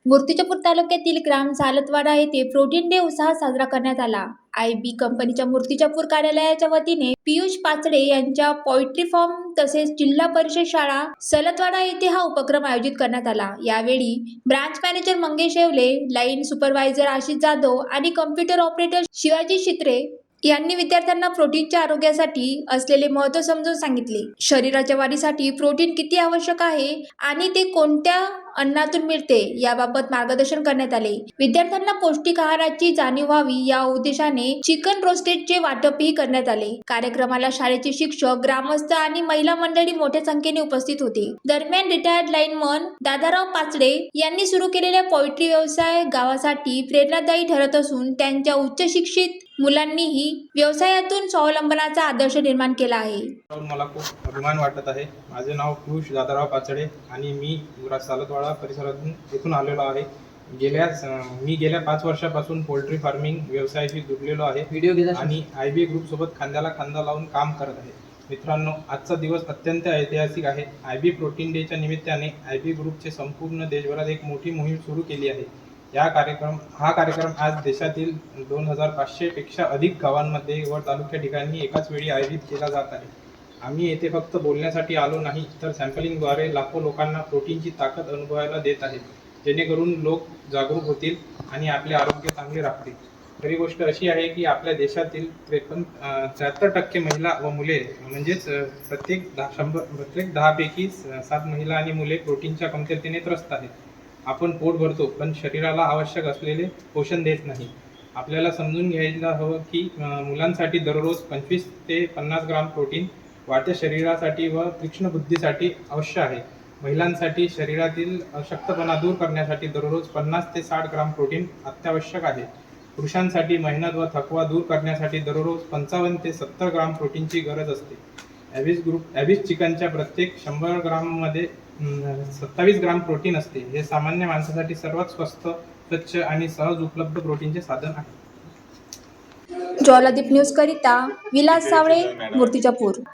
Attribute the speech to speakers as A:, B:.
A: मूर्तिजापूर तालुक्यातील ग्राम सालतवाडा येथे protein day उत्साहात साजरा करण्यात आला. आयबी कंपनीच्या मूर्तिजापूर कार्यालयाच्या वतीने पियुष पाचडे यांच्या पोएट्री फॉर्म तसेच जिल्हा परिषद शाळा सलतवाडा येथे हा उपक्रम आयोजित करण्यात आला. यावेळी branch manager Mangesh Yewale, line supervisor Ashish Jadhav आणि कॉम्प्युटर ऑपरेटर शिवाजी शित्रे यांनी विद्यार्थ्यांना प्रोटीनच्या आरोग्यासाठी असलेले महत्त्व समजावून सांगितले. शरीराच्या वाढीसाठी प्रोटीन किती आवश्यक आहे आणि ते कोणत्या अन्नातून मिळते याबाबत मार्गदर्शन करण्यात आले. विद्यार्थ्यांना पौष्टिक आहाराची जाणीव व्हावी या उद्देशाने चिकन रोस्टेडचे वाटपही करण्यात आले. कार्यक्रमाला शाळेचे शिक्षक, ग्रामस्थ आणि महिला मंडळी मोठ्या संख्येने उपस्थित होते. दरम्यान रिटायर्ड लाईनमन दादाराव पाचडे यांनी सुरू केलेला पोएट्री व्यवसाय गावासाठी प्रेरणादायी ठरत असून त्यांच्या उच्च शिक्षित मुलांनीही व्यवसायातून स्वावलंबनाचा आदर्श निर्माण केला आहे.
B: मला खूप अभिमान वाटत आहे. माझे नाव पियुष दादाराव पाचडे आणि मी सालतवाडा परिसरातून इथून आलेलो आहे. मी गेल्या 5 वर्षापासून पोल्ट्री फार्मिंग व्यवसायाशी जुडलेलो आहे आणि आयबी ग्रुप सोबत खांद्याला खांदा लावून काम करत आहे. मित्रांनो, आजचा दिवस अत्यंत ऐतिहासिक आहे. आयबी प्रोटीन डेच्या निमित्ताने आयबी ग्रुपचे संपूर्ण देशभरात एक मोठी मोहीम सुरू केली आहे. हा कार्यक्रम आज देशातील 2500 पेक्षा अधिक गावांमध्ये व तालुक्या ठिकाणी एकाच वेळी आयोजित केला जात आहे. आम्ही येथे फक्त बोलण्यासाठी आलो नाही, तर सॅम्पलिंगद्वारे लाखो लोकांना प्रोटीनची ताकद अनुभवायला देत आहे, जेणेकरून लोक जागरूक होतील आणि आपले आरोग्य चांगले राखतील. खरी गोष्ट अशी आहे की आपल्या देशातील 73% महिला व मुले म्हणजेच प्रत्येक 10 पैकी 7 महिला आणि मुले प्रोटीनच्या कमतरतेने त्रस्त आहेत. आपण पोट भरतो पण शरीराला आवश्यक असलेले पोषण देत नाही. आपल्याला समजून घ्यायला हवं की मुलांसाठी दररोज 25 ते 50 ग्राम प्रोटीन वाढत्या शरीरासाठी व तीक्ष्ण बुद्धीसाठी आवश्यक आहे. महिलांसाठी शरीरातील अशक्तपणा दूर करण्यासाठी दररोज 50 ते 60 ग्राम प्रोटीन अत्यावश्यक आहे. पुरुषांसाठी मेहनत व थकवा दूर करण्यासाठी दररोज 55 ते 70 ग्राम प्रोटीनची गरज असते. ॲबिस चिकनच्या प्रत्येक 100 ग्राममध्ये 27 ग्राम प्रोटीन असते. हे सामान्य माणसासाठी सर्वात स्वस्त, स्वच्छ आणि सहज उपलब्ध प्रोटीनचे साधन आहे.
A: ज्वालादीप न्यूज करिता विलास सावळे, मूर्तिजापूर.